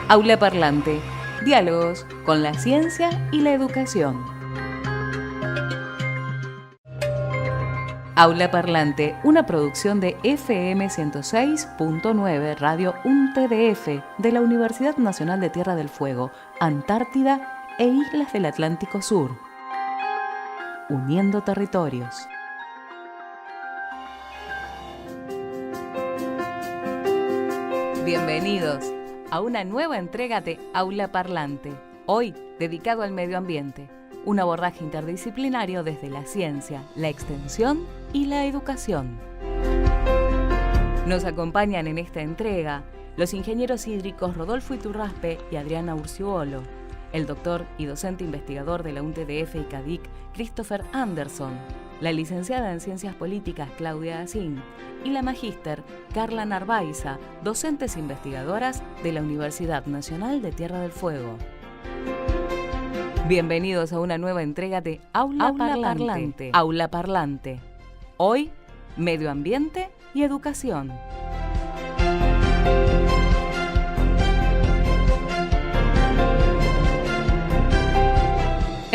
Aula Parlante, diálogos con la ciencia y la educación. Aula Parlante, una producción de FM 106.9 Radio UNTDF de la Universidad Nacional de Tierra del Fuego, Antártida e Islas del Atlántico Sur. Uniendo territorios. Bienvenidos a una nueva entrega de Aula Parlante, hoy dedicado al medio ambiente, un abordaje interdisciplinario desde la ciencia, la extensión y la educación. Nos acompañan en esta entrega los ingenieros hídricos Rodolfo Iturraspe y Adriana Urciuolo, el doctor y docente investigador de la UNTDF y CADIC, Christopher Anderson, la licenciada en Ciencias Políticas, Claudia Asín, y la magíster Carla Narváiza, docentes investigadoras de la Universidad Nacional de Tierra del Fuego. Bienvenidos a una nueva entrega de Aula Parlante. Aula Parlante. Hoy, medio ambiente y educación.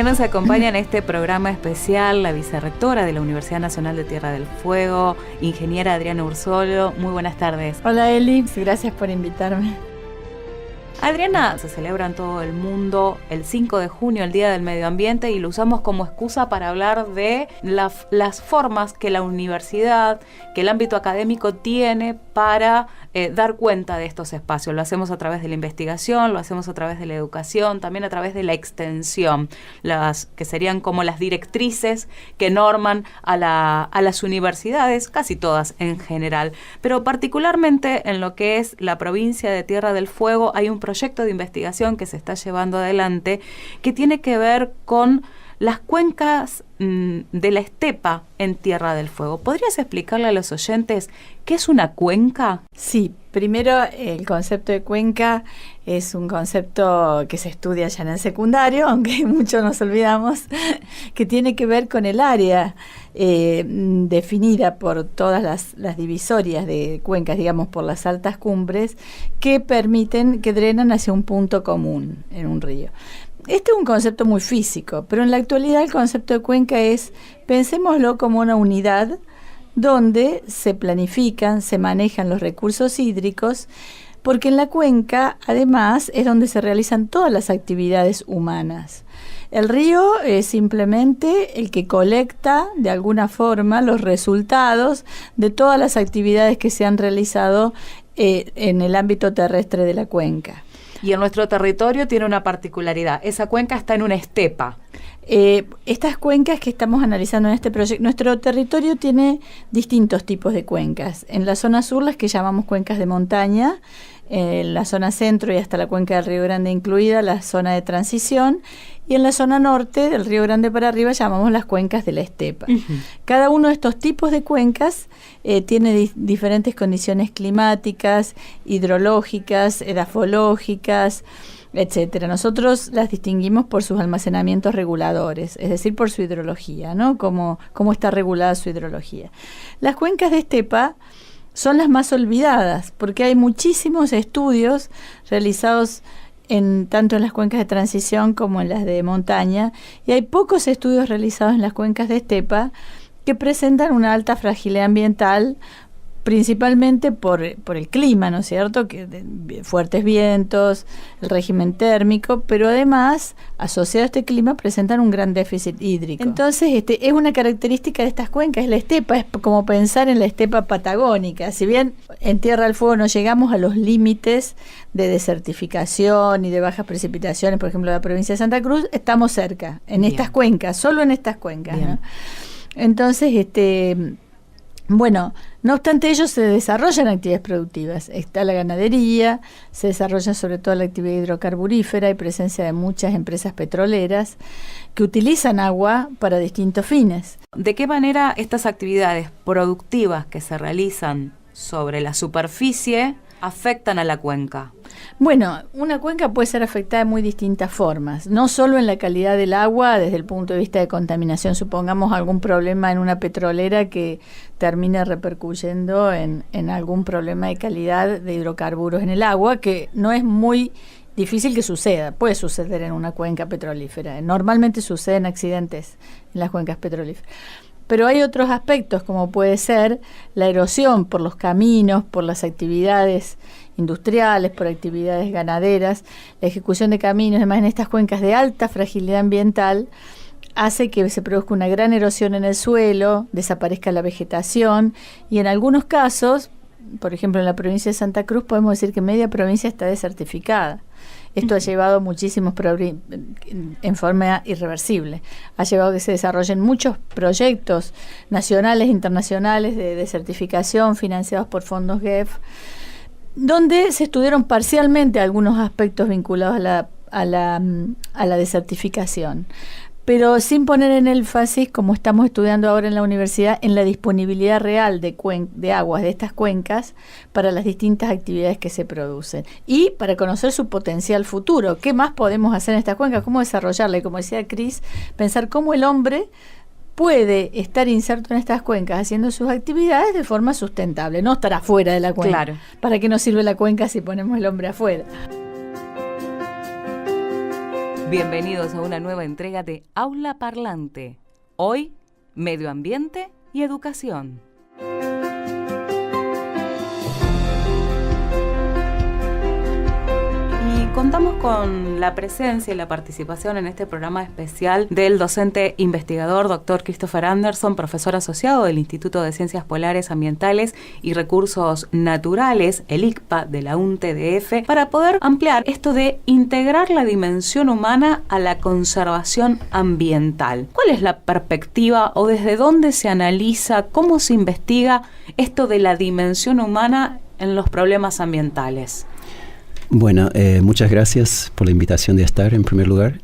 Nos acompaña en este programa especial la vicerrectora de la Universidad Nacional de Tierra del Fuego, ingeniera Adriana Urciuolo. Muy buenas tardes. Hola Eli, gracias por invitarme. Adriana, se celebra en todo el mundo el 5 de junio, el Día del Medio Ambiente, y lo usamos como excusa para hablar de las formas que la universidad, que el ámbito académico tiene para dar cuenta de estos espacios. Lo hacemos a través de la investigación, lo hacemos a través de la educación, también a través de la extensión, que serían como las directrices que norman a las universidades, casi todas en general. Pero particularmente en lo que es la provincia de Tierra del Fuego hay un proyecto de investigación que se está llevando adelante que tiene que ver con las cuencas de la estepa en Tierra del Fuego. ¿Podrías explicarle a los oyentes qué es una cuenca? Sí, primero el concepto de cuenca es un concepto que se estudia ya en el secundario, aunque muchos nos olvidamos, que tiene que ver con el área definida por todas las divisorias de cuencas, digamos por las altas cumbres, que drenan hacia un punto común en un río. Este es un concepto muy físico, pero en la actualidad el concepto de cuenca pensémoslo como una unidad donde se planifican, se manejan los recursos hídricos, porque en la cuenca además es donde se realizan todas las actividades humanas. El río es simplemente el que colecta de alguna forma los resultados de todas las actividades que se han realizado en el ámbito terrestre de la cuenca. Y en nuestro territorio tiene una particularidad. Esa cuenca está en una estepa. Estas cuencas que estamos analizando en este proyecto, nuestro territorio tiene distintos tipos de cuencas. En la zona sur, las que llamamos cuencas de montaña, en la zona centro y hasta la cuenca del Río Grande incluida, la zona de transición, y en la zona norte, del Río Grande para arriba, llamamos las cuencas de la estepa. Uh-huh. Cada uno de estos tipos de cuencas tiene diferentes condiciones climáticas, hidrológicas, edafológicas, etcétera. Nosotros las distinguimos por sus almacenamientos reguladores, es decir, por su hidrología, ¿no? Cómo está regulada su hidrología. Las cuencas de estepa son las más olvidadas, porque hay muchísimos estudios realizados tanto en las cuencas de transición como en las de montaña, y hay pocos estudios realizados en las cuencas de estepa que presentan una alta fragilidad ambiental, principalmente por el clima, ¿no es cierto? Fuertes vientos, el régimen térmico, pero además, asociado a este clima, presentan un gran déficit hídrico. Entonces, es una característica de estas cuencas, es la estepa, es como pensar en la estepa patagónica. Si bien en Tierra del Fuego no llegamos a los límites de desertificación y de bajas precipitaciones, por ejemplo, la provincia de Santa Cruz, estamos cerca, en Bien. Estas cuencas, solo en estas cuencas, ¿no? Entonces, bueno, no obstante ello se desarrollan actividades productivas, está la ganadería, se desarrolla sobre todo la actividad hidrocarburífera, hay presencia de muchas empresas petroleras que utilizan agua para distintos fines. ¿De qué manera estas actividades productivas que se realizan sobre la superficie afectan a la cuenca? Bueno, una cuenca puede ser afectada de muy distintas formas, no solo en la calidad del agua desde el punto de vista de contaminación. Supongamos algún problema en una petrolera que termine repercuyendo en algún problema de calidad de hidrocarburos en el agua, que no es muy difícil que suceda. Puede suceder en una cuenca petrolífera. Normalmente suceden accidentes en las cuencas petrolíferas. Pero hay otros aspectos, como puede ser la erosión por los caminos, por las actividades industriales, por actividades ganaderas, la ejecución de caminos, además en estas cuencas de alta fragilidad ambiental, hace que se produzca una gran erosión en el suelo, desaparezca la vegetación y en algunos casos, por ejemplo en la provincia de Santa Cruz, podemos decir que media provincia está desertificada. Esto ha llevado muchísimos en forma irreversible. Ha llevado a que se desarrollen muchos proyectos nacionales e internacionales de desertificación financiados por fondos GEF, donde se estudiaron parcialmente algunos aspectos vinculados a la desertificación, pero sin poner en énfasis, como estamos estudiando ahora en la universidad, en la disponibilidad real de aguas de estas cuencas para las distintas actividades que se producen y para conocer su potencial futuro. ¿Qué más podemos hacer en estas cuencas? ¿Cómo desarrollarla? Y como decía Cris, pensar cómo el hombre puede estar inserto en estas cuencas haciendo sus actividades de forma sustentable, no estar afuera de la cuenca. Claro. ¿Para qué nos sirve la cuenca si ponemos el hombre afuera? Bienvenidos a una nueva entrega de Aula Parlante. Hoy, medio ambiente y educación. Contamos con la presencia y la participación en este programa especial del docente investigador Dr. Christopher Anderson, profesor asociado del Instituto de Ciencias Polares, Ambientales y Recursos Naturales, el ICPA de la UNTDF, para poder ampliar esto de integrar la dimensión humana a la conservación ambiental. ¿Cuál es la perspectiva o desde dónde se analiza, cómo se investiga esto de la dimensión humana en los problemas ambientales? Bueno, muchas gracias por la invitación de estar en primer lugar.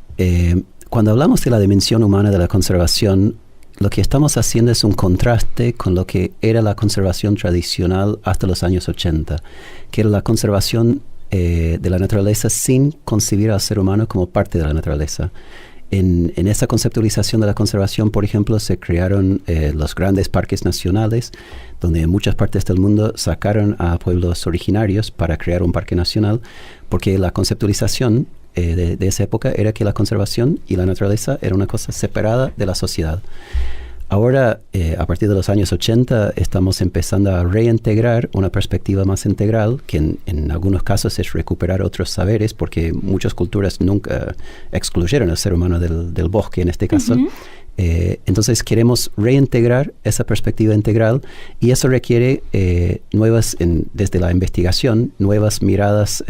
Cuando hablamos de la dimensión humana de la conservación, lo que estamos haciendo es un contraste con lo que era la conservación tradicional hasta los años 80, que era la conservación de la naturaleza sin concebir al ser humano como parte de la naturaleza. En esa conceptualización de la conservación, por ejemplo, se crearon los grandes parques nacionales, donde en muchas partes del mundo sacaron a pueblos originarios para crear un parque nacional, porque la conceptualización de esa época era que la conservación y la naturaleza era una cosa separada de la sociedad. Ahora, a partir de los años 80, estamos empezando a reintegrar una perspectiva más integral, que en algunos casos es recuperar otros saberes, porque muchas culturas nunca excluyeron al ser humano del bosque, en este caso. Uh-huh. Entonces queremos reintegrar esa perspectiva integral y eso requiere desde la investigación, nuevas miradas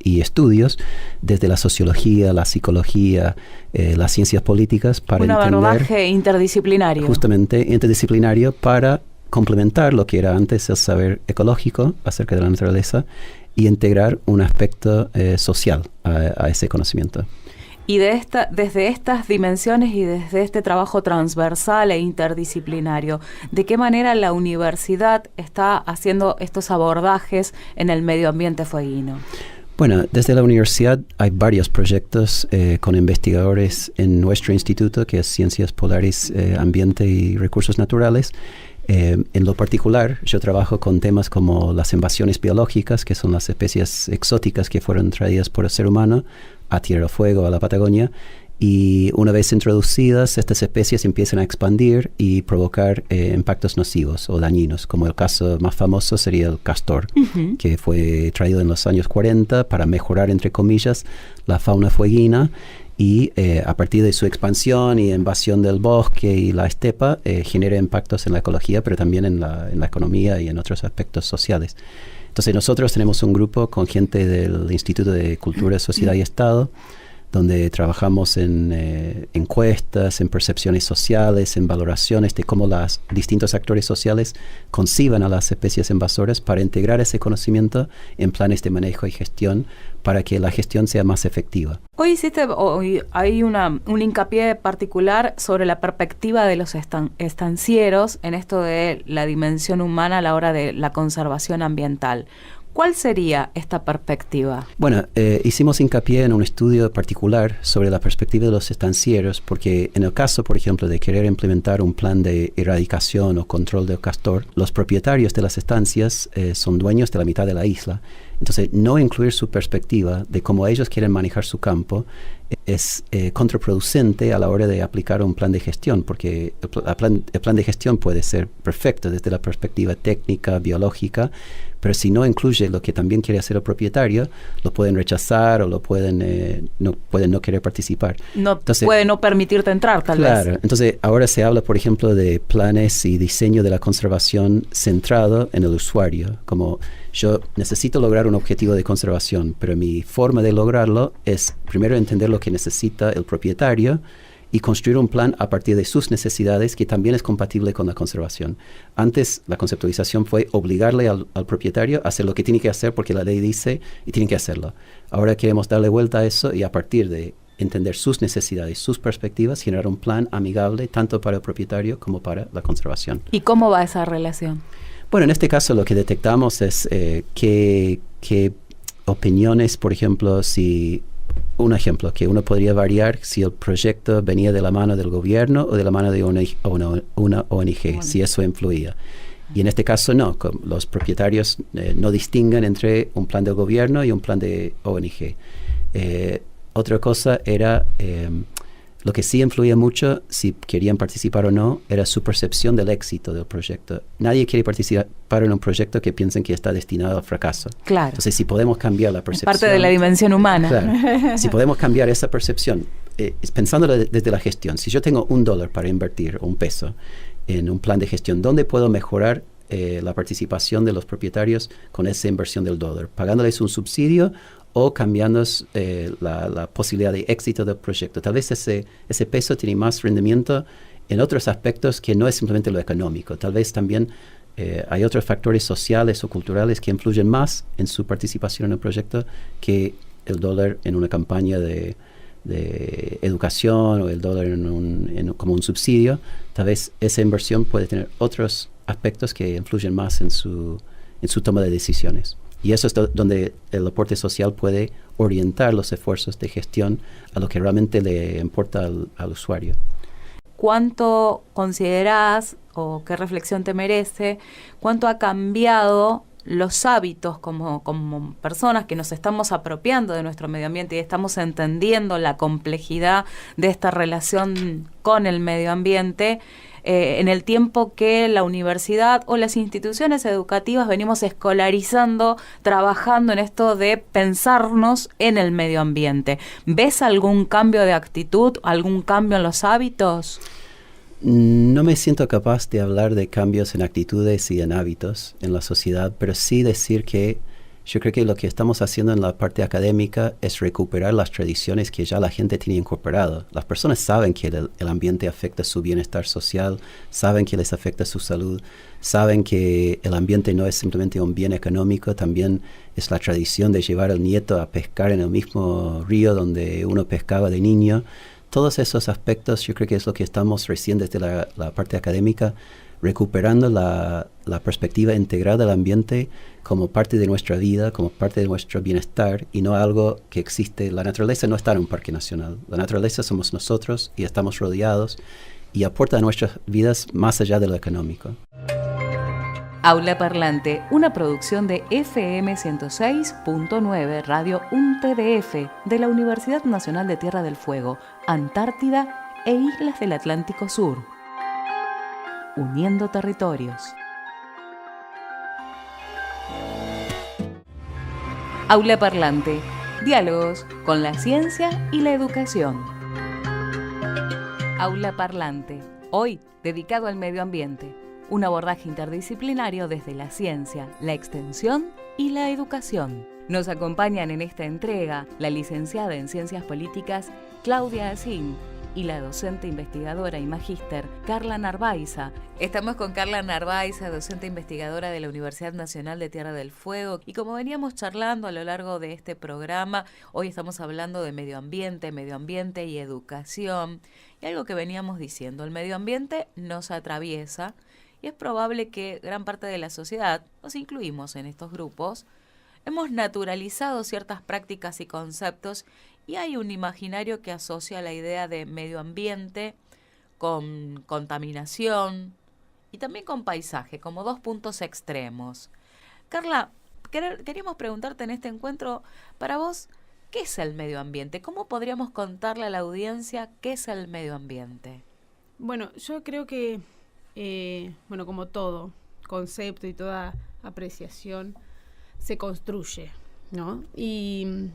y estudios desde la sociología, la psicología, las ciencias políticas para entender... Un abordaje interdisciplinario. Justamente interdisciplinario para complementar lo que era antes el saber ecológico acerca de la naturaleza y integrar un aspecto social a ese conocimiento. Y desde estas dimensiones y desde este trabajo transversal e interdisciplinario, ¿de qué manera la universidad está haciendo estos abordajes en el medio ambiente fueguino? Bueno, desde la universidad hay varios proyectos con investigadores en nuestro instituto, que es Ciencias Polares, Ambiente y Recursos Naturales. En lo particular, yo trabajo con temas como las invasiones biológicas, que son las especies exóticas que fueron traídas por el ser humano a Tierra del Fuego, a la Patagonia, y una vez introducidas, estas especies empiezan a expandir y provocar impactos nocivos o dañinos, como el caso más famoso sería el castor, uh-huh, que fue traído en los años 40 para mejorar, entre comillas, la fauna fueguina, y a partir de su expansión y invasión del bosque y la estepa, genera impactos en la ecología, pero también en la economía y en otros aspectos sociales. Entonces nosotros tenemos un grupo con gente del Instituto de Cultura, Sociedad y Estado, donde trabajamos en encuestas, en percepciones sociales, en valoraciones de cómo los distintos actores sociales conciban a las especies invasoras para integrar ese conocimiento en planes de manejo y gestión para que la gestión sea más efectiva. Hoy hay un hincapié particular sobre la perspectiva de los estancieros en esto de la dimensión humana a la hora de la conservación ambiental. ¿Cuál sería esta perspectiva? Bueno, hicimos hincapié en un estudio particular sobre la perspectiva de los estancieros, porque en el caso, por ejemplo, de querer implementar un plan de erradicación o control del castor, los propietarios de las estancias son dueños de la mitad de la isla. Entonces, no incluir su perspectiva de cómo ellos quieren manejar su campo es contraproducente a la hora de aplicar un plan de gestión, porque el plan de gestión puede ser perfecto desde la perspectiva técnica, biológica, pero si no incluye lo que también quiere hacer el propietario, lo pueden rechazar o pueden no querer participar. Puede no permitirte entrar, tal vez. Claro, entonces ahora se habla, por ejemplo, de planes y diseño de la conservación centrado en el usuario, como yo necesito lograr un objetivo de conservación, pero mi forma de lograrlo es primero entender lo que necesita el propietario y construir un plan a partir de sus necesidades que también es compatible con la conservación. Antes, la conceptualización fue obligarle al propietario a hacer lo que tiene que hacer porque la ley dice y tiene que hacerlo. Ahora queremos darle vuelta a eso y a partir de entender sus necesidades, sus perspectivas, generar un plan amigable tanto para el propietario como para la conservación. ¿Y cómo va esa relación? Bueno, en este caso lo que detectamos es qué opiniones, por ejemplo, un ejemplo que uno podría variar si el proyecto venía de la mano del gobierno o de la mano de una ONG, si eso influía. Y en este caso no, los propietarios no distinguen entre un plan del gobierno y un plan de ONG. Otra cosa era, lo que sí influía mucho, si querían participar o no, era su percepción del éxito del proyecto. Nadie quiere participar en un proyecto que piensen que está destinado al fracaso. Claro. Entonces, si podemos cambiar la percepción... Es parte de la dimensión humana. Claro. Si podemos cambiar esa percepción, pensándolo desde la gestión, si yo tengo $1 para invertir, o $1, en un plan de gestión, ¿dónde puedo mejorar la participación de los propietarios con esa inversión del $1? ¿Pagándoles un subsidio o cambiando la posibilidad de éxito del proyecto? Tal vez ese peso tiene más rendimiento en otros aspectos que no es simplemente lo económico. Tal vez también hay otros factores sociales o culturales que influyen más en su participación en el proyecto que el $1 en una campaña de educación o el $1 como un subsidio. Tal vez esa inversión puede tener otros aspectos que influyen más en su toma de decisiones. Y eso es donde el aporte social puede orientar los esfuerzos de gestión a lo que realmente le importa al usuario. ¿Cuánto considerás o qué reflexión te merece? ¿Cuánto ha cambiado los hábitos como personas que nos estamos apropiando de nuestro medio ambiente y estamos entendiendo la complejidad de esta relación con el medio ambiente en el tiempo que la universidad o las instituciones educativas venimos escolarizando, trabajando en esto de pensarnos en el medio ambiente? ¿Ves algún cambio de actitud, algún cambio en los hábitos? No me siento capaz de hablar de cambios en actitudes y en hábitos en la sociedad, pero sí decir que yo creo que lo que estamos haciendo en la parte académica es recuperar las tradiciones que ya la gente tiene incorporado. Las personas saben que el ambiente afecta su bienestar social, saben que les afecta su salud, saben que el ambiente no es simplemente un bien económico, también es la tradición de llevar al nieto a pescar en el mismo río donde uno pescaba de niño. Todos esos aspectos yo creo que es lo que estamos recién desde la parte académica recuperando la perspectiva integral del ambiente como parte de nuestra vida, como parte de nuestro bienestar y no algo que existe. La naturaleza no está en un parque nacional. La naturaleza somos nosotros y estamos rodeados y aporta a nuestras vidas más allá de lo económico. Aula Parlante, una producción de FM 106.9 Radio UNTDF de la Universidad Nacional de Tierra del Fuego, Antártida e Islas del Atlántico Sur. Uniendo territorios. Aula Parlante, diálogos con la ciencia y la educación. Aula Parlante, hoy dedicado al medio ambiente. Un abordaje interdisciplinario desde la ciencia, la extensión y la educación. Nos acompañan en esta entrega la licenciada en Ciencias Políticas Claudia Asín y la docente investigadora y magíster Carla Narváiza. Estamos con Carla Narváiza, docente investigadora de la Universidad Nacional de Tierra del Fuego, y como veníamos charlando a lo largo de este programa, hoy estamos hablando de medio ambiente y educación. Y algo que veníamos diciendo, el medio ambiente nos atraviesa y es probable que gran parte de la sociedad, nos incluimos en estos grupos, hemos naturalizado ciertas prácticas y conceptos y hay un imaginario que asocia la idea de medio ambiente con contaminación y también con paisaje, como dos puntos extremos. Carla, queríamos preguntarte en este encuentro, para vos, ¿qué es el medio ambiente? ¿Cómo podríamos contarle a la audiencia qué es el medio ambiente? Bueno, yo creo que, como todo concepto y toda apreciación, se construye, ¿no? Y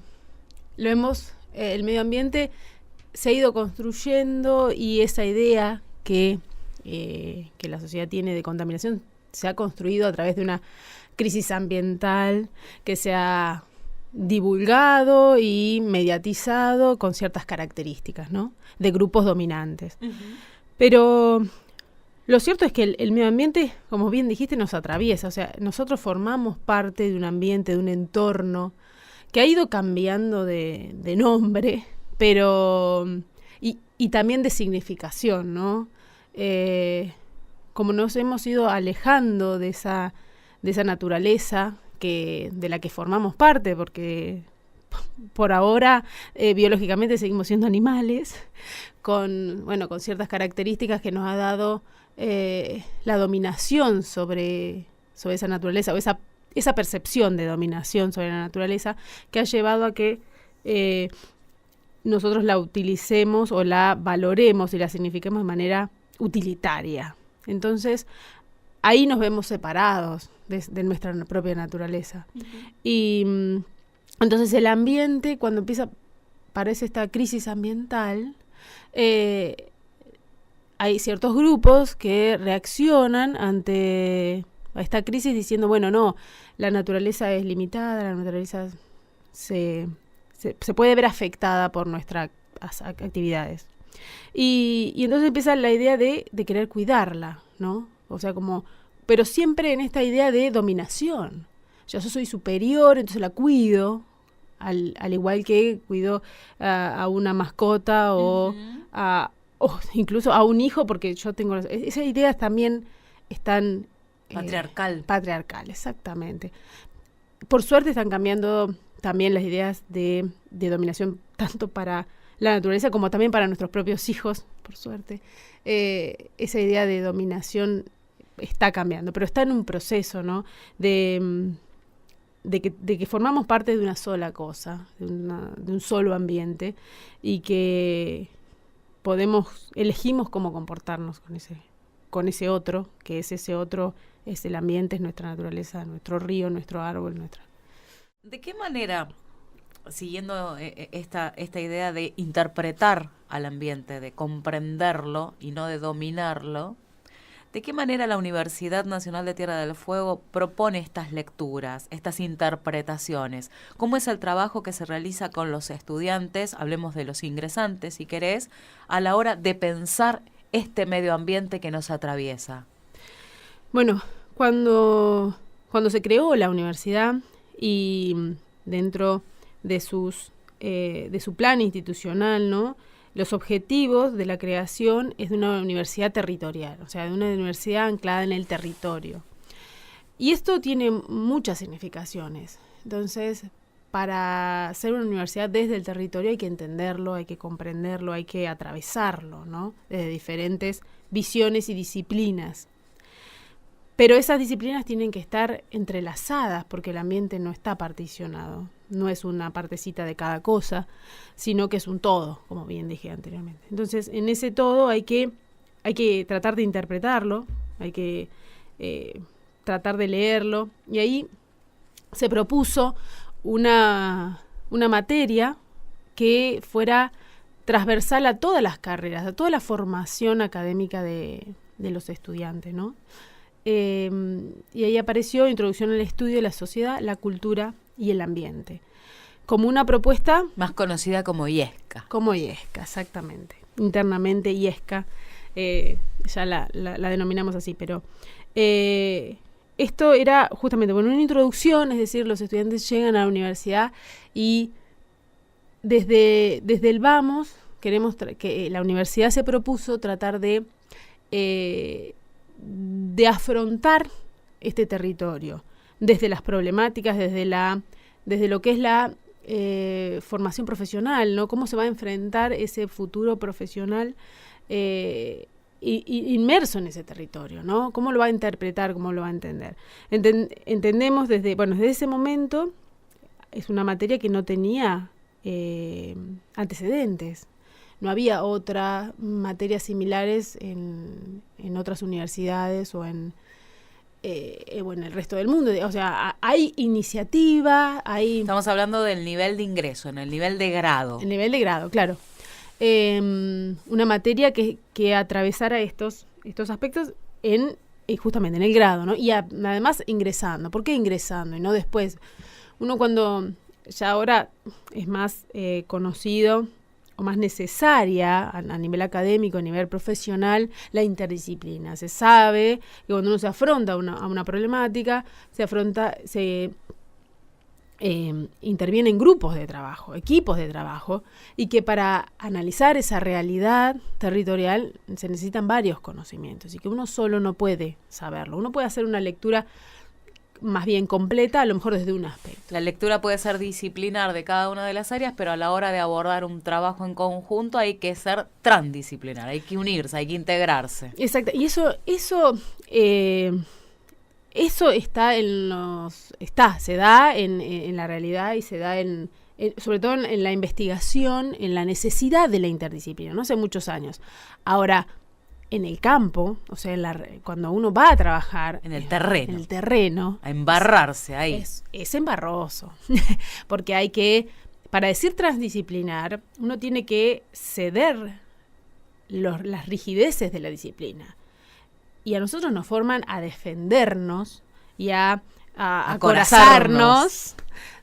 el medio ambiente se ha ido construyendo, y esa idea que la sociedad tiene de contaminación se ha construido a través de una crisis ambiental que se ha divulgado y mediatizado con ciertas características, ¿no? De grupos dominantes. Uh-huh. Pero lo cierto es que el medio ambiente, como bien dijiste, nos atraviesa. O sea, nosotros formamos parte de un ambiente, de un entorno que ha ido cambiando de nombre, pero y también de significación, ¿no? Como nos hemos ido alejando de esa naturaleza de la que formamos parte, porque por ahora biológicamente seguimos siendo animales, con ciertas características que nos ha dado la dominación sobre esa naturaleza, o esa percepción de dominación sobre la naturaleza, que ha llevado a que nosotros la utilicemos o la valoremos y la signifiquemos de manera utilitaria. Entonces, ahí nos vemos separados de nuestra propia naturaleza. Uh-huh. Y entonces el ambiente, cuando aparece esta crisis ambiental, hay ciertos grupos que reaccionan ante esta crisis diciendo, bueno, no, la naturaleza es limitada, la naturaleza se puede ver afectada por nuestras actividades. Y entonces empieza la idea de querer cuidarla, ¿no? O sea, pero siempre en esta idea de dominación. Yo soy superior, entonces la cuido, al igual que cuido a una mascota o incluso a un hijo, porque yo tengo... Esas ideas también están... Patriarcal, exactamente. Por suerte están cambiando también las ideas de dominación, tanto para la naturaleza como también para nuestros propios hijos, por suerte. Esa idea de dominación está cambiando, pero está en un proceso, ¿no? De que formamos parte de una sola cosa, de un solo ambiente, y que elegimos cómo comportarnos con ese otro, que es ese otro, es el ambiente, es nuestra naturaleza, nuestro río, nuestro árbol, ¿De qué manera, siguiendo esta idea de interpretar al ambiente, de comprenderlo y no de dominarlo, de qué manera la Universidad Nacional de Tierra del Fuego propone estas lecturas, estas interpretaciones? ¿Cómo es el trabajo que se realiza con los estudiantes, hablemos de los ingresantes si querés, a la hora de pensar este medio ambiente que nos atraviesa? Bueno, cuando se creó la universidad y dentro de su plan institucional, ¿no? Los objetivos de la creación es de una universidad territorial, o sea, de una universidad anclada en el territorio. Y esto tiene muchas significaciones. Entonces, para ser una universidad desde el territorio hay que entenderlo, hay que comprenderlo, hay que atravesarlo, ¿no? Desde diferentes visiones y disciplinas. Pero esas disciplinas tienen que estar entrelazadas porque el ambiente no está particionado. No es una partecita de cada cosa, sino que es un todo, como bien dije anteriormente. Entonces, en ese todo hay que tratar de interpretarlo, hay que tratar de leerlo. Y ahí se propuso una materia que fuera transversal a todas las carreras, a toda la formación académica de los estudiantes, ¿no? Y ahí apareció Introducción al Estudio de la Sociedad, la Cultura y el Ambiente, como una propuesta... Más conocida como IESCA. Como IESCA, exactamente. Internamente IESCA, ya la denominamos así, pero esto era justamente una introducción, es decir, los estudiantes llegan a la universidad y desde el vamos, queremos que la universidad se propuso tratar de afrontar este territorio, desde las problemáticas, desde lo que es la formación profesional, ¿no? Cómo se va a enfrentar ese futuro profesional inmerso en ese territorio, ¿no? ¿Cómo lo va a interpretar? ¿Cómo lo va a entender? Entendemos desde ese momento, es una materia que no tenía antecedentes. No había otras materias similares en otras universidades o en el resto del mundo. O sea, hay iniciativa, hay... Estamos hablando del nivel de ingreso, en el nivel de grado. El nivel de grado, claro. Una materia que atravesara estos aspectos justamente en el grado, ¿no? Y además ingresando. ¿Por qué ingresando y no después? Uno cuando ya ahora es más conocido o más necesaria a nivel académico, a nivel profesional, la interdisciplina. Se sabe que cuando uno se afronta a una problemática, se interviene en grupos de trabajo, equipos de trabajo, y que para analizar esa realidad territorial se necesitan varios conocimientos y que uno solo no puede saberlo. Uno puede hacer una lectura más bien completa, a lo mejor desde un aspecto. La lectura puede ser disciplinar de cada una de las áreas, pero a la hora de abordar un trabajo en conjunto hay que ser transdisciplinar, hay que unirse, hay que integrarse. Exacto, y eso está se da en la realidad y se da sobre todo en la investigación, en la necesidad de la interdisciplina, ¿no? Hace muchos años. Ahora, en el campo, o sea, cuando uno va a trabajar en el terreno, a embarrarse ahí. Es embarroso, porque para decir transdisciplinar, uno tiene que ceder las rigideces de la disciplina. Y a nosotros nos forman a defendernos y a acorazarnos,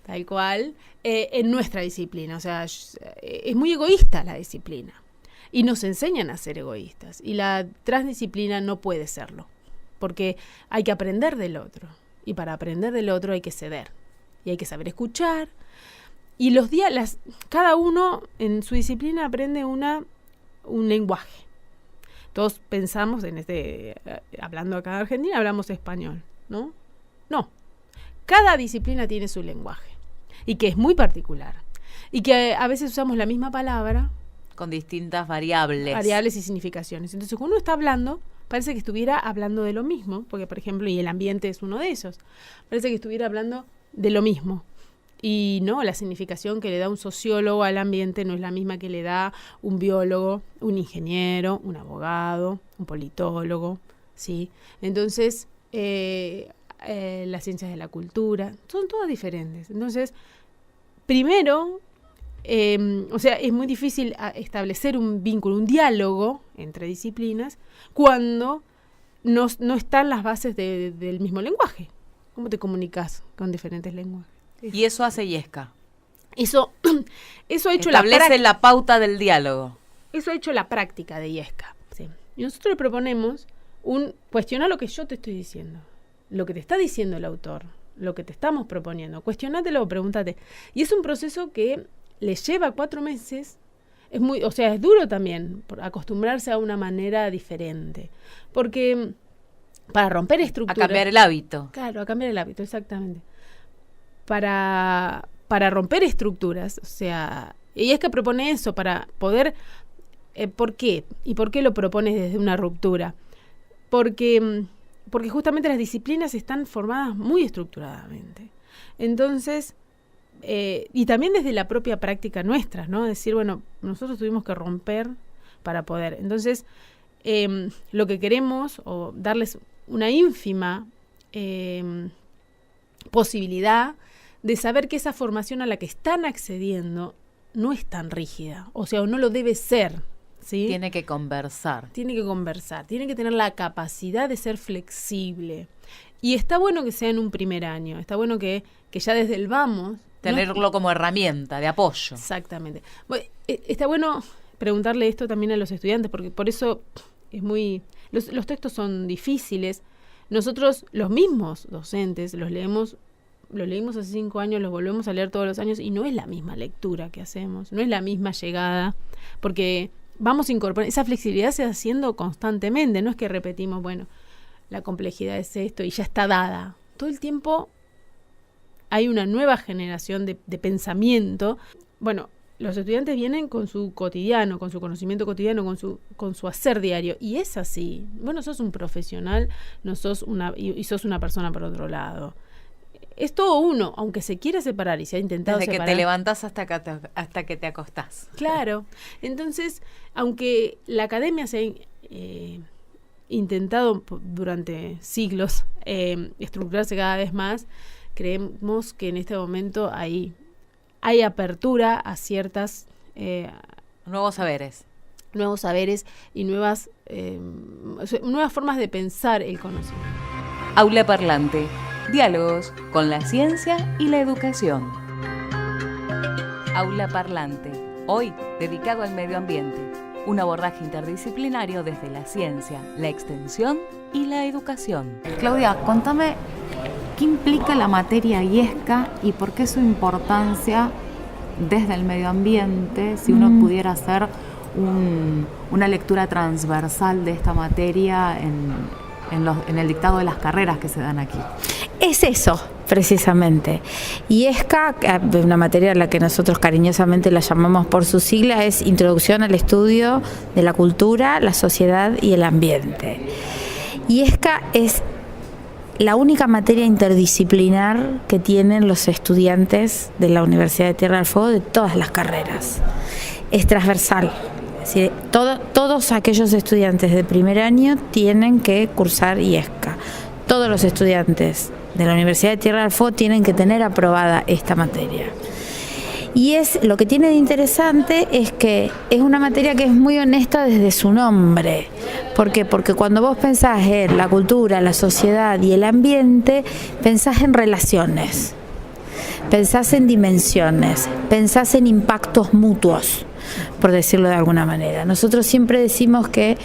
tal cual, en nuestra disciplina. O sea, es muy egoísta la disciplina. Y nos enseñan a ser egoístas. Y la transdisciplina no puede serlo. Porque hay que aprender del otro. Y para aprender del otro hay que ceder. Y hay que saber escuchar. Y cada uno en su disciplina aprende un lenguaje. Todos pensamos hablando acá en Argentina, hablamos español, ¿no? No. Cada disciplina tiene su lenguaje. Y que es muy particular. Y que a veces usamos la misma palabra con distintas variables y significaciones. Entonces, cuando uno está hablando, parece que estuviera hablando de lo mismo, porque, por ejemplo, y el ambiente es uno de esos, parece que estuviera hablando de lo mismo. Y no, la significación que le da un sociólogo al ambiente no es la misma que le da un biólogo, un ingeniero, un abogado, un politólogo, ¿sí? Entonces, las ciencias de la cultura, son todas diferentes. Entonces, primero... es muy difícil establecer un vínculo, un diálogo entre disciplinas cuando no están las bases del mismo lenguaje. ¿Cómo te comunicas con diferentes lenguajes? Y eso hace IESCA. Eso ha hecho establece la pauta del diálogo. Eso ha hecho la práctica de IESCA. ¿Sí? Y nosotros le proponemos cuestionar lo que yo te estoy diciendo, lo que te está diciendo el autor, lo que te estamos proponiendo. Cuestionátelo, pregúntate. Y es un proceso que le lleva 4 meses, es duro también acostumbrarse a una manera diferente, porque para romper estructuras... A cambiar el hábito. Claro, a cambiar el hábito, exactamente. Para romper estructuras, o sea, y es que propone eso, para poder... ¿Por qué? ¿Y por qué lo propones desde una ruptura? Porque justamente las disciplinas están formadas muy estructuradamente. Entonces... y también desde la propia práctica nuestra, ¿no? Decir, bueno, nosotros tuvimos que romper para poder. Entonces, lo que queremos, o darles una ínfima posibilidad de saber que esa formación a la que están accediendo no es tan rígida, o sea, no lo debe ser, ¿sí? Tiene que conversar. Tiene que tener la capacidad de ser flexible. Y está bueno que sea en un primer año, está bueno que ya desde el vamos... Tenerlo como herramienta de apoyo. Exactamente. Bueno, está bueno preguntarle esto también a los estudiantes, porque por eso es muy... Los textos son difíciles. Nosotros, los mismos docentes, los leímos hace 5 años, los volvemos a leer todos los años, y no es la misma lectura que hacemos, no es la misma llegada, porque vamos a incorporar... Esa flexibilidad se va haciendo constantemente, no es que repetimos, bueno, la complejidad es esto y ya está dada. Todo el tiempo... hay una nueva generación de pensamiento. Bueno, los estudiantes vienen con su cotidiano, con su conocimiento cotidiano, con su hacer diario. Y es así. Vos no sos un profesional, no sos y sos una persona por otro lado. Es todo uno, aunque se quiera separar y se ha intentado Desde separar. que te levantás hasta que te acostás. Claro. Entonces, aunque la academia se ha intentado durante siglos estructurarse cada vez más, creemos que en este momento hay apertura a ciertas Nuevos saberes. nuevos saberes y nuevas formas de pensar el conocimiento. Aula Parlante. Diálogos con la ciencia y la educación. Aula Parlante. Hoy dedicado al medio ambiente. Un abordaje interdisciplinario desde la ciencia, la extensión y la educación. Claudia, contame qué implica la materia IESCA y por qué su importancia desde el medio ambiente, si uno pudiera hacer una lectura transversal de esta materia en el dictado de las carreras que se dan aquí. Es eso, precisamente. IESCA, una materia a la que nosotros cariñosamente la llamamos por su sigla, es Introducción al Estudio de la Cultura, la Sociedad y el Ambiente. IESCA es la única materia interdisciplinar que tienen los estudiantes de la Universidad de Tierra del Fuego de todas las carreras. Es transversal. Es decir, todos aquellos estudiantes de primer año tienen que cursar IESCA. Todos los estudiantes de la Universidad de Tierra del Fuego tienen que tener aprobada esta materia. Y lo que tiene de interesante es que es una materia que es muy honesta desde su nombre. ¿Por qué? Porque cuando vos pensás en la cultura, la sociedad y el ambiente, pensás en relaciones, pensás en dimensiones, pensás en impactos mutuos, por decirlo de alguna manera. Nosotros siempre decimos que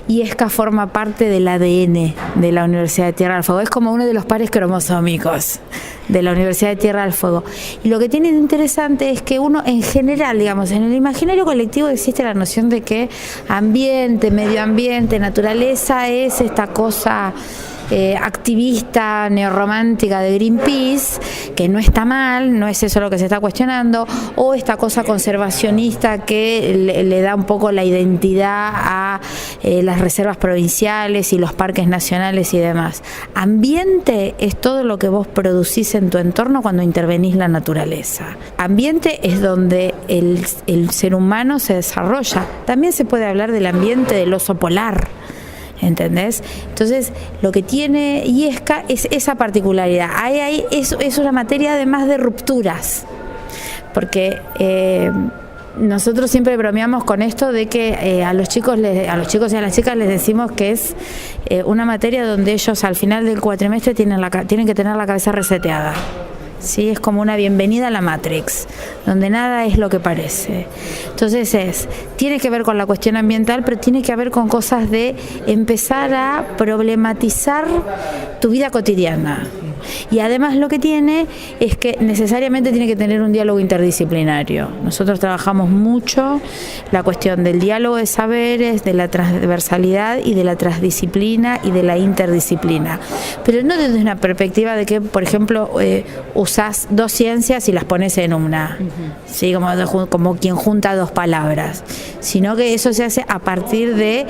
IESCA forma parte del ADN de la Universidad de Tierra del Fuego. Es como uno de los pares cromosómicos de la Universidad de Tierra del Fuego. Y lo que tiene de interesante es que uno, en general, digamos, en el imaginario colectivo existe la noción de que ambiente, medio ambiente, naturaleza es esta cosa activista, neorromántica de Greenpeace, que no está mal, no es eso lo que se está cuestionando, o esta cosa conservacionista que le da un poco la identidad a las reservas provinciales y los parques nacionales y demás. Ambiente es todo lo que vos producís en tu entorno cuando intervenís la naturaleza. Ambiente es donde el ser humano se desarrolla. También se puede hablar del ambiente del oso polar, ¿entendés? Entonces, lo que tiene IESCA es esa particularidad. Es una materia además de rupturas, porque nosotros siempre bromeamos con esto de que a los chicos y a las chicas les decimos que es una materia donde ellos al final del cuatrimestre tienen que tener la cabeza reseteada. Sí, es como una bienvenida a la Matrix, donde nada es lo que parece. Entonces tiene que ver con la cuestión ambiental, pero tiene que ver con cosas de empezar a problematizar tu vida cotidiana. Y además lo que tiene es que necesariamente tiene que tener un diálogo interdisciplinario. Nosotros trabajamos mucho la cuestión del diálogo de saberes, de la transversalidad y de la transdisciplina y de la interdisciplina. Pero no desde una perspectiva de que, por ejemplo, usás dos ciencias y las pones en una, ¿sí? Como quien junta dos palabras, sino que eso se hace a partir de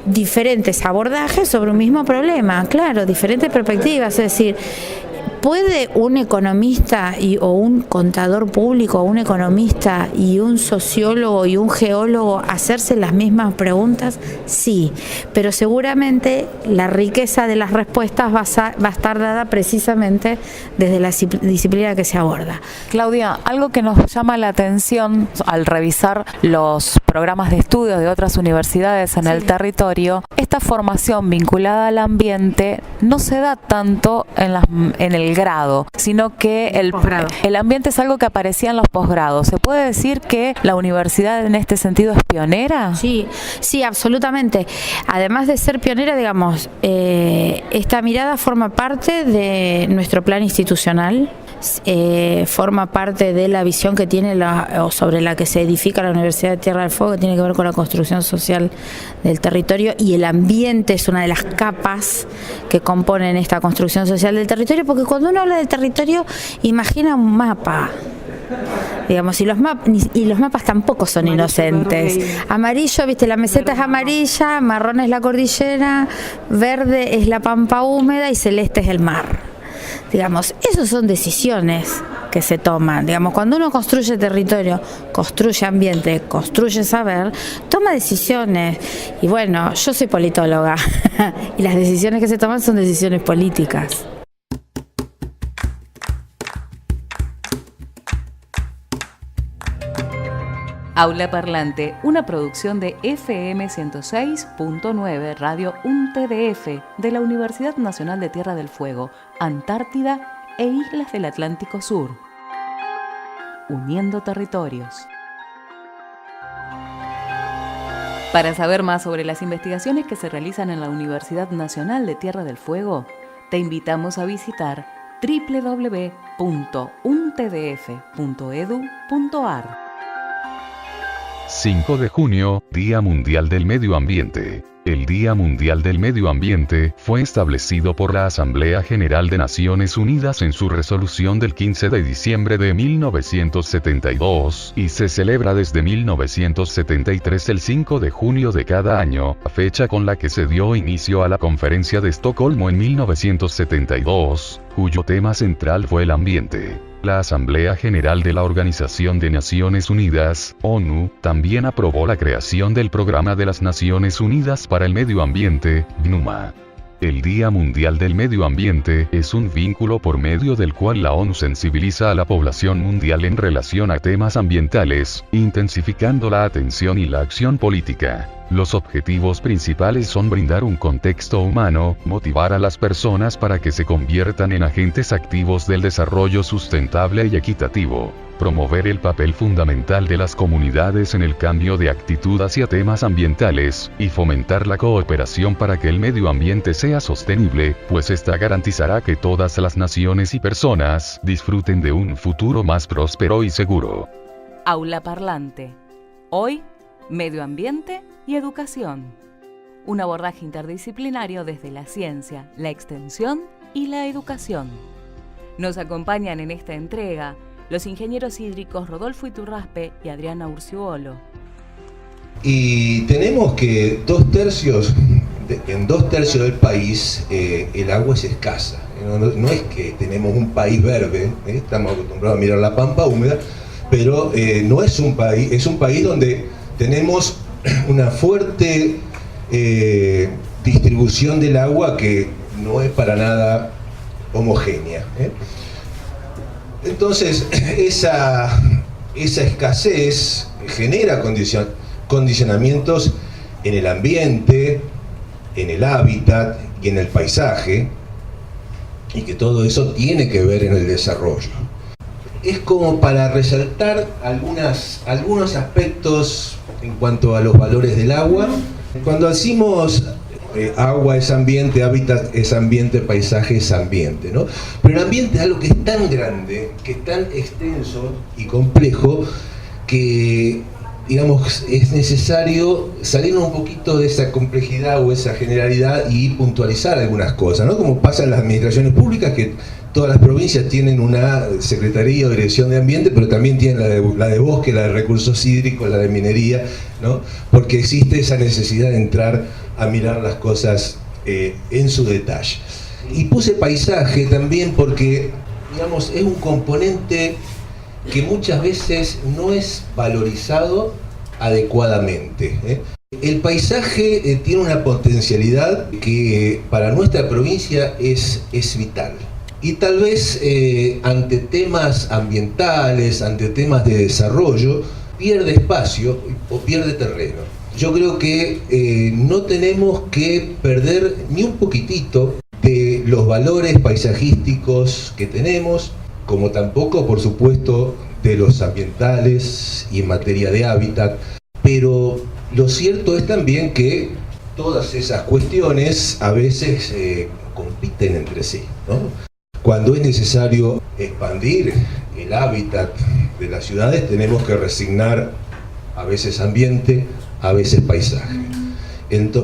diferentes abordajes sobre un mismo problema, claro, diferentes perspectivas, es decir, ¿puede un economista o un contador público, un economista y un sociólogo y un geólogo hacerse las mismas preguntas? Sí, pero seguramente la riqueza de las respuestas va a estar dada precisamente desde la disciplina que se aborda. Claudia, algo que nos llama la atención al revisar los programas de estudio de otras universidades en el territorio, esta formación vinculada al ambiente no se da tanto en el grado, sino que el ambiente es algo que aparecía en los posgrados. ¿Se puede decir que la universidad en este sentido es pionera? Sí, absolutamente. Además de ser pionera, digamos, esta mirada forma parte de nuestro plan institucional, forma parte de la visión que tiene sobre la que se edifica la Universidad de Tierra del Fuego, que tiene que ver con la construcción social del territorio, y el ambiente es una de las capas que componen esta construcción social del territorio, porque cuando uno habla del territorio imagina un mapa, Digamos, y los mapas tampoco son inocentes. Amarillo, viste, la meseta es amarilla, marrón es la cordillera, verde es la pampa húmeda y celeste es el mar. Digamos, esas son decisiones que se toman. Digamos, cuando uno construye territorio, construye ambiente, construye saber, toma decisiones. Y bueno, yo soy politóloga y las decisiones que se toman son decisiones políticas. Aula Parlante, una producción de FM 106.9 Radio UNTDF de la Universidad Nacional de Tierra del Fuego, Antártida e Islas del Atlántico Sur. Uniendo territorios. Para saber más sobre las investigaciones que se realizan en la Universidad Nacional de Tierra del Fuego, te invitamos a visitar www.untdf.edu.ar. 5 de junio, Día Mundial del Medio Ambiente. El Día Mundial del Medio Ambiente fue establecido por la Asamblea General de Naciones Unidas en su resolución del 15 de diciembre de 1972 y se celebra desde 1973 el 5 de junio de cada año, fecha con la que se dio inicio a la Conferencia de Estocolmo en 1972, cuyo tema central fue el ambiente. La Asamblea General de la Organización de Naciones Unidas, ONU, también aprobó la creación del Programa de las Naciones Unidas para el Medio Ambiente, PNUMA. El Día Mundial del Medio Ambiente es un vínculo por medio del cual la ONU sensibiliza a la población mundial en relación a temas ambientales, intensificando la atención y la acción política. Los objetivos principales son brindar un contexto humano, motivar a las personas para que se conviertan en agentes activos del desarrollo sustentable y equitativo, promover el papel fundamental de las comunidades en el cambio de actitud hacia temas ambientales, y fomentar la cooperación para que el medio ambiente sea sostenible, pues esta garantizará que todas las naciones y personas disfruten de un futuro más próspero y seguro. Aula Parlante. Hoy, medio ambiente y educación. Un abordaje interdisciplinario desde la ciencia, la extensión y la educación. Nos acompañan en esta entrega los ingenieros hídricos Rodolfo Iturraspe y Adriana Urciuolo. Y tenemos que en 2/3 del país el agua es escasa. No es que tenemos un país verde, estamos acostumbrados a mirar la pampa húmeda, pero no es un país donde tenemos una fuerte distribución del agua que no es para nada homogénea. Entonces, esa escasez genera condicionamientos en el ambiente, en el hábitat y en el paisaje, y que todo eso tiene que ver en el desarrollo. Es como para resaltar algunos aspectos en cuanto a los valores del agua. Cuando decimos agua es ambiente, hábitat es ambiente, paisaje es ambiente, ¿no? Pero el ambiente es algo que es tan grande, que es tan extenso y complejo, que, digamos, es necesario salirnos un poquito de esa complejidad o esa generalidad y puntualizar algunas cosas, ¿no? Como pasa en las administraciones públicas, que todas las provincias tienen una secretaría o dirección de ambiente, pero también tienen la de bosque, la de recursos hídricos, la de minería, ¿no? Porque existe esa necesidad de entrar a mirar las cosas en su detalle. Y puse paisaje también porque, digamos, es un componente que muchas veces no es valorizado adecuadamente. El paisaje tiene una potencialidad que para nuestra provincia es vital. Y tal vez ante temas ambientales, ante temas de desarrollo, pierde espacio o pierde terreno. Yo creo que no tenemos que perder ni un poquitito de los valores paisajísticos que tenemos, como tampoco, por supuesto, de los ambientales y en materia de hábitat. Pero lo cierto es también que todas esas cuestiones a veces compiten entre sí, ¿no? Cuando es necesario expandir el hábitat de las ciudades, tenemos que resignar a veces ambiente, a veces paisaje.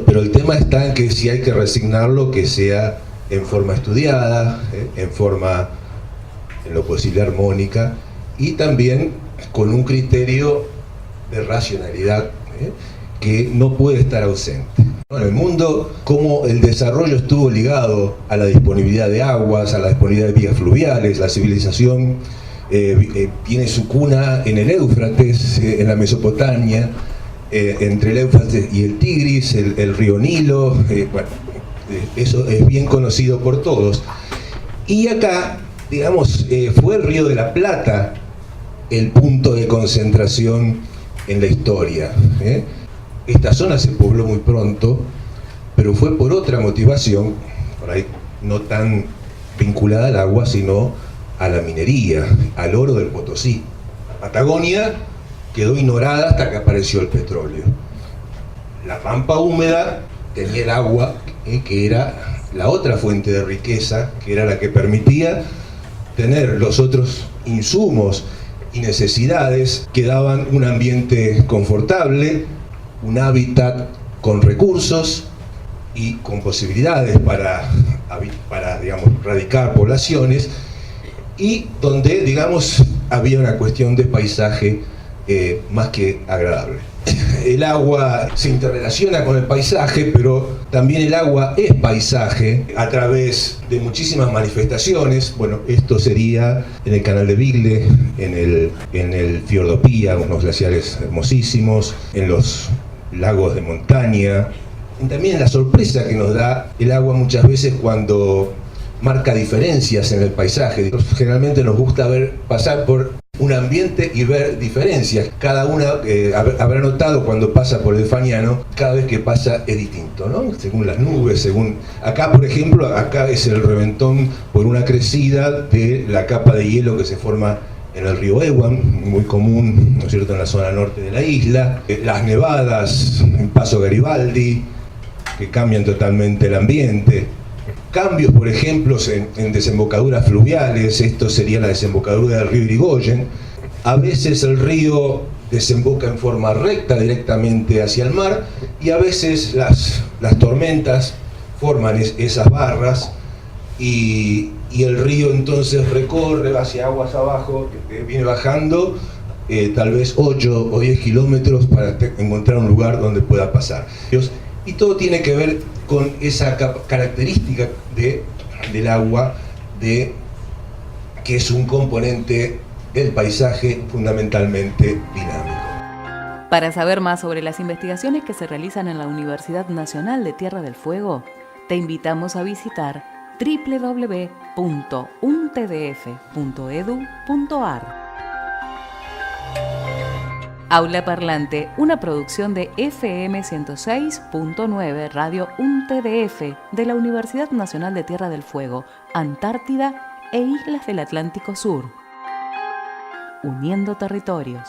Pero el tema está en que si hay que resignarlo, que sea en forma estudiada, en lo posible armónica y también con un criterio de racionalidad que no puede estar ausente. En el mundo, como el desarrollo estuvo ligado a la disponibilidad de aguas, a la disponibilidad de vías fluviales, la civilización tiene su cuna en el Éufrates, en la Mesopotamia, entre el Éufrates y el Tigris, el río Nilo, bueno, eso es bien conocido por todos. Y acá, digamos, fue el Río de la Plata el punto de concentración en la historia. Esta zona se pobló muy pronto, pero fue por otra motivación, por ahí no tan vinculada al agua, sino a la minería, al oro del Potosí. La Patagonia quedó ignorada hasta que apareció el petróleo. La pampa húmeda tenía el agua, que era la otra fuente de riqueza, que era la que permitía tener los otros insumos y necesidades que daban un ambiente confortable, un hábitat con recursos y con posibilidades para digamos, radicar poblaciones, y donde, digamos, había una cuestión de paisaje más que agradable. El agua se interrelaciona con el paisaje, pero también el agua es paisaje a través de muchísimas manifestaciones. Bueno, esto sería en el canal de Bigle, en el Fiordo Pía, unos glaciares hermosísimos, en los lagos de montaña, y también la sorpresa que nos da el agua muchas veces cuando marca diferencias en el paisaje. Generalmente nos gusta pasar por un ambiente y ver diferencias. Cada una habrá notado cuando pasa por el Faniano, cada vez que pasa es distinto, ¿no? Según las nubes, según... Acá, por ejemplo, acá es el reventón por una crecida de la capa de hielo que se forma en el río Ewan, muy común, ¿no es cierto?, en la zona norte de la isla. Las nevadas en Paso Garibaldi, que cambian totalmente el ambiente. Cambios, por ejemplo, en desembocaduras fluviales. Esto sería la desembocadura del río Irigoyen. A veces el río desemboca en forma recta directamente hacia el mar, y a veces las tormentas forman esas barras, y el río entonces recorre hacia aguas abajo, viene bajando tal vez 8 o 10 kilómetros para encontrar un lugar donde pueda pasar. Y todo tiene que ver con esa característica del agua, que es un componente del paisaje fundamentalmente dinámico. Para saber más sobre las investigaciones que se realizan en la Universidad Nacional de Tierra del Fuego, te invitamos a visitar www.untdf.edu.ar. Aula Parlante, una producción de FM 106.9 Radio UNTDF de la Universidad Nacional de Tierra del Fuego, Antártida e Islas del Atlántico Sur. Uniendo territorios.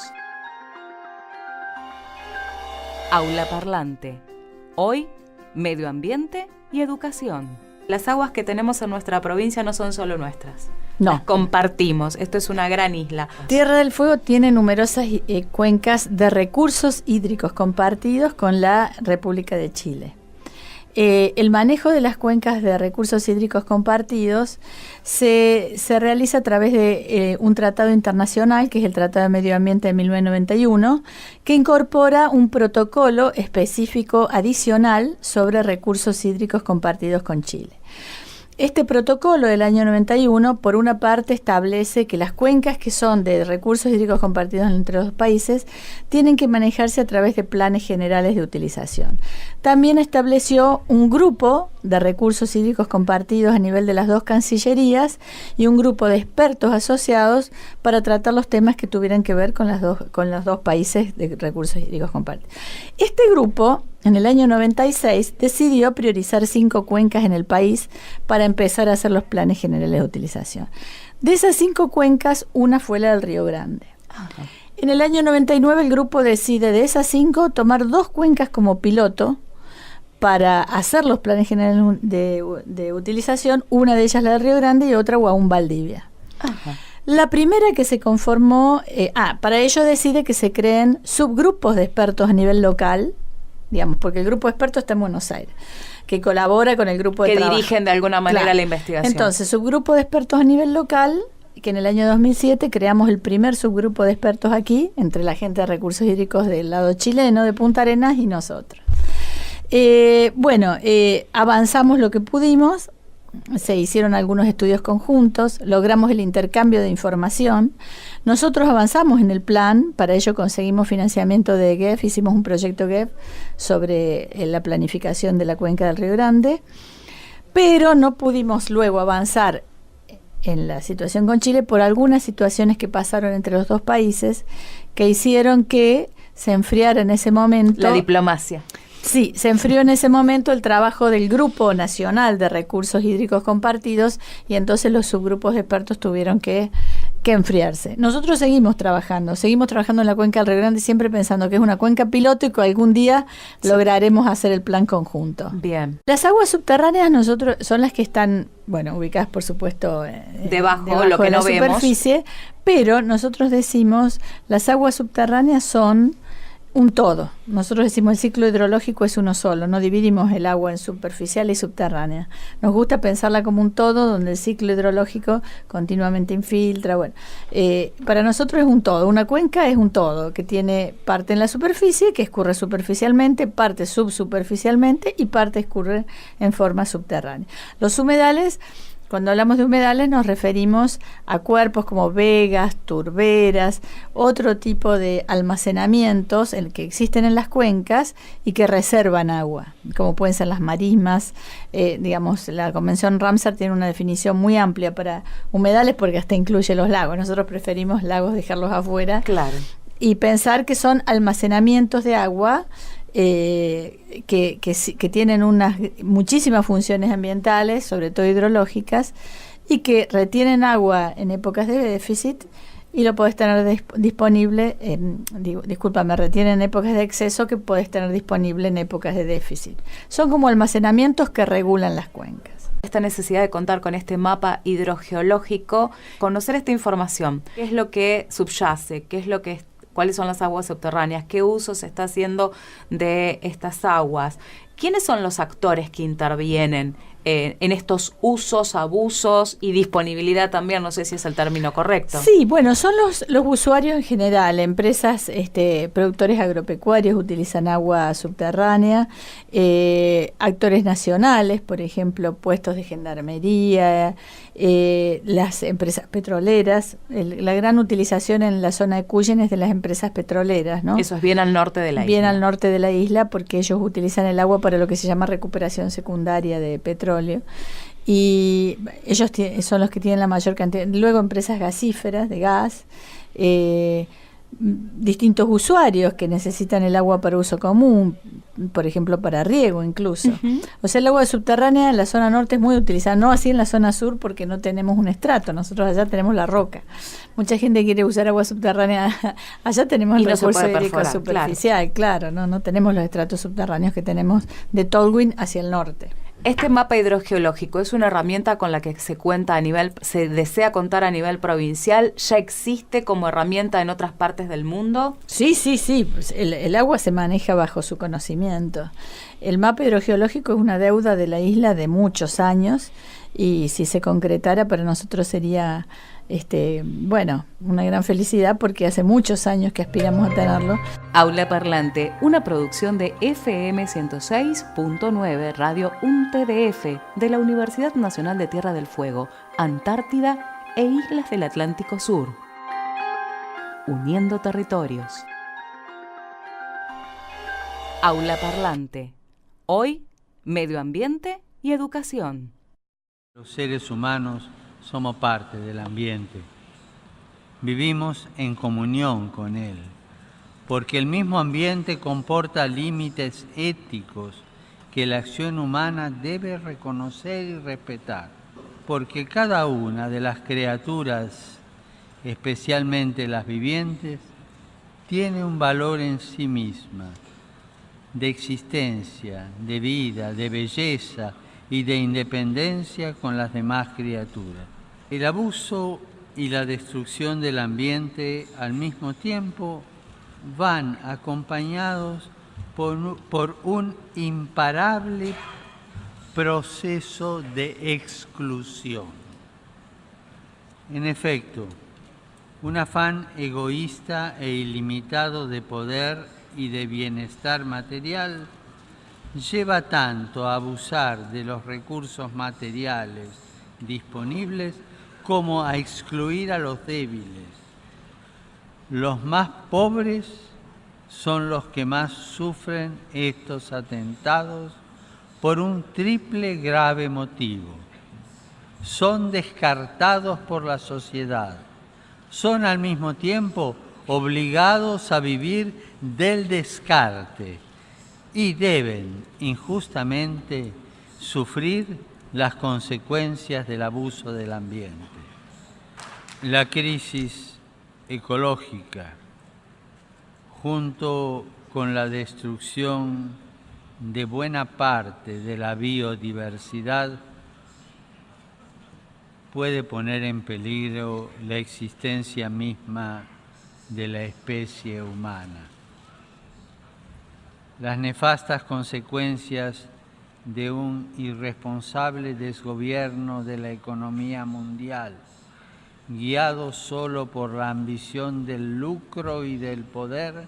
Aula Parlante. Hoy, medio ambiente y educación. Las aguas que tenemos en nuestra provincia no son solo nuestras. No. Las compartimos. Esto es una gran isla. Tierra del Fuego tiene numerosas cuencas de recursos hídricos compartidos con la República de Chile. El manejo de las cuencas de recursos hídricos compartidos se realiza a través de un tratado internacional, que es el Tratado de Medio Ambiente de 1991, que incorpora un protocolo específico adicional sobre recursos hídricos compartidos con Chile. Este protocolo del año 91, por una parte, establece que las cuencas que son de recursos hídricos compartidos entre los países tienen que manejarse a través de planes generales de utilización. También estableció un grupo de recursos hídricos compartidos a nivel de las dos cancillerías y un grupo de expertos asociados para tratar los temas que tuvieran que ver con los dos países de recursos hídricos compartidos. Este grupo, en el año 96, decidió priorizar 5 cuencas en el país para empezar a hacer los planes generales de utilización. De esas 5 cuencas, una fue la del Río Grande. Ajá. En el año 99, el grupo decide de esas 5 tomar 2 cuencas como piloto para hacer los planes generales de utilización, una de ellas la del Río Grande y otra Guaún Valdivia. Ajá. La primera que se conformó, para ello decide que se creen subgrupos de expertos a nivel local, digamos, porque el grupo de expertos está en Buenos Aires, que colabora con el grupo de trabajo. Que dirigen de alguna manera la investigación. Entonces, subgrupo de expertos a nivel local, que en el año 2007 creamos el primer subgrupo de expertos aquí, entre la gente de recursos hídricos del lado chileno de Punta Arenas y nosotros. Avanzamos lo que pudimos, se hicieron algunos estudios conjuntos, logramos el intercambio de información, nosotros avanzamos en el plan, para ello conseguimos financiamiento de GEF, hicimos un proyecto GEF sobre la planificación de la cuenca del Río Grande, pero no pudimos luego avanzar en la situación con Chile por algunas situaciones que pasaron entre los dos países que hicieron que se enfriara en ese momento la diplomacia. Sí, se enfrió en ese momento el trabajo del Grupo Nacional de Recursos Hídricos Compartidos y entonces los subgrupos de expertos tuvieron que enfriarse. Nosotros seguimos trabajando en la cuenca del Río Grande siempre pensando que es una cuenca piloto y que algún día lograremos hacer el plan conjunto. Bien. Las aguas subterráneas nosotros son las que están, ubicadas por supuesto debajo lo que de la no vemos. superficie, pero nosotros decimos las aguas subterráneas son un todo. Nosotros decimos el ciclo hidrológico es uno solo, no dividimos el agua en superficial y subterránea. Nos gusta pensarla como un todo donde el ciclo hidrológico continuamente infiltra. Para nosotros es un todo. Una cuenca es un todo que tiene parte en la superficie, que escurre superficialmente, parte subsuperficialmente y parte escurre en forma subterránea. Los humedales, cuando hablamos de humedales nos referimos a cuerpos como vegas, turberas, otro tipo de almacenamientos que existen en las cuencas y que reservan agua, como pueden ser las marismas. La Convención Ramsar tiene una definición muy amplia para humedales porque hasta incluye los lagos. Nosotros preferimos lagos dejarlos afuera. Claro. Y pensar que son almacenamientos de agua que tienen muchísimas funciones ambientales, sobre todo hidrológicas, y que retienen agua en épocas de déficit y lo podés tener disponible, retienen en épocas de exceso que podés tener disponible en épocas de déficit. Son como almacenamientos que regulan las cuencas. Esta necesidad de contar con este mapa hidrogeológico, conocer esta información, qué es lo que subyace, cuáles son las aguas subterráneas, qué uso se está haciendo de estas aguas, quiénes son los actores que intervienen en estos usos, abusos y disponibilidad también, no sé si es el término correcto. Sí, son los usuarios en general, empresas, productores agropecuarios utilizan agua subterránea, actores nacionales, por ejemplo, puestos de gendarmería, las empresas petroleras, la gran utilización en la zona de Cuyen es de las empresas petroleras, ¿no? Eso es bien al norte de la isla. Bien al norte de la isla porque ellos utilizan el agua para lo que se llama recuperación secundaria de petróleo. Y ellos son los que tienen la mayor cantidad. Luego empresas gasíferas de gas, distintos usuarios que necesitan el agua para uso común, por ejemplo para riego incluso. Uh-huh. O sea, el agua subterránea en la zona norte es muy utilizada, no así en la zona sur porque no tenemos un estrato, nosotros allá tenemos la roca. Mucha gente quiere usar agua subterránea, allá tenemos el recurso hídrico superficial, claro, no tenemos los estratos subterráneos que tenemos de Tolwyn hacia el norte. ¿Este mapa hidrogeológico es una herramienta con la que se desea contar a nivel provincial? ¿Ya existe como herramienta en otras partes del mundo? Sí. Pues el agua se maneja bajo su conocimiento. El mapa hidrogeológico es una deuda de la isla de muchos años y si se concretara para nosotros sería una gran felicidad porque hace muchos años que aspiramos a tenerlo. Aula Parlante, una producción de FM 106.9 Radio UNTDF de la Universidad Nacional de Tierra del Fuego, Antártida e Islas del Atlántico Sur. Uniendo territorios. Aula Parlante. Hoy, medio ambiente y educación. Los seres humanos somos parte del ambiente. Vivimos en comunión con él, porque el mismo ambiente comporta límites éticos que la acción humana debe reconocer y respetar, porque cada una de las criaturas, especialmente las vivientes, tiene un valor en sí misma, de existencia, de vida, de belleza y de independencia con las demás criaturas. El abuso y la destrucción del ambiente al mismo tiempo van acompañados por un imparable proceso de exclusión. En efecto, un afán egoísta e ilimitado de poder y de bienestar material lleva tanto a abusar de los recursos materiales disponibles como a excluir a los débiles. Los más pobres son los que más sufren estos atentados por un triple grave motivo. Son descartados por la sociedad, son al mismo tiempo obligados a vivir del descarte y deben injustamente sufrir las consecuencias del abuso del ambiente. La crisis ecológica, junto con la destrucción de buena parte de la biodiversidad, puede poner en peligro la existencia misma de la especie humana. Las nefastas consecuencias de un irresponsable desgobierno de la economía mundial, guiado solo por la ambición del lucro y del poder,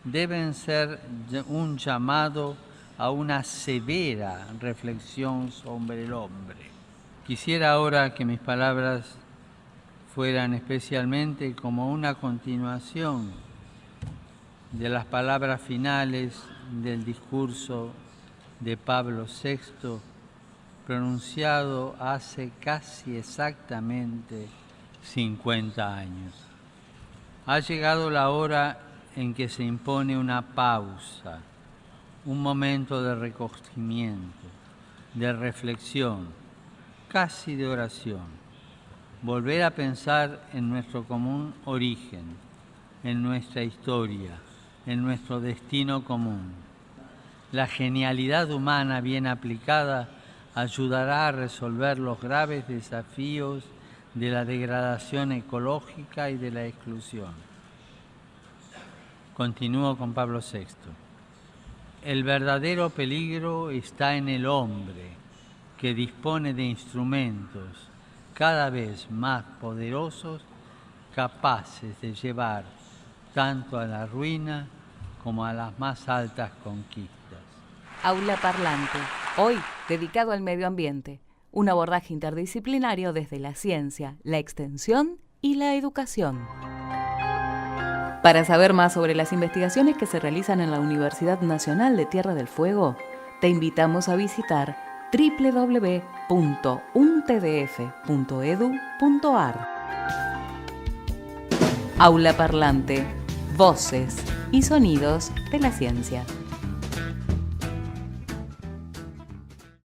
deben ser un llamado a una severa reflexión sobre el hombre. Quisiera ahora que mis palabras fueran especialmente como una continuación de las palabras finales del discurso de Pablo VI, pronunciado hace casi exactamente 50 años. Ha llegado la hora en que se impone una pausa, un momento de recogimiento, de reflexión, casi de oración. Volver a pensar en nuestro común origen, en nuestra historia, en nuestro destino común. La genialidad humana bien aplicada ayudará a resolver los graves desafíos de la degradación ecológica y de la exclusión. Continúo con Pablo VI. El verdadero peligro está en el hombre, que dispone de instrumentos cada vez más poderosos, capaces de llevar tanto a la ruina como a las más altas conquistas. Aula Parlante, hoy dedicado al medio ambiente, un abordaje interdisciplinario desde la ciencia, la extensión y la educación. Para saber más sobre las investigaciones que se realizan en la Universidad Nacional de Tierra del Fuego, te invitamos a visitar www.untdf.edu.ar. Aula Parlante, voces y sonidos de la ciencia.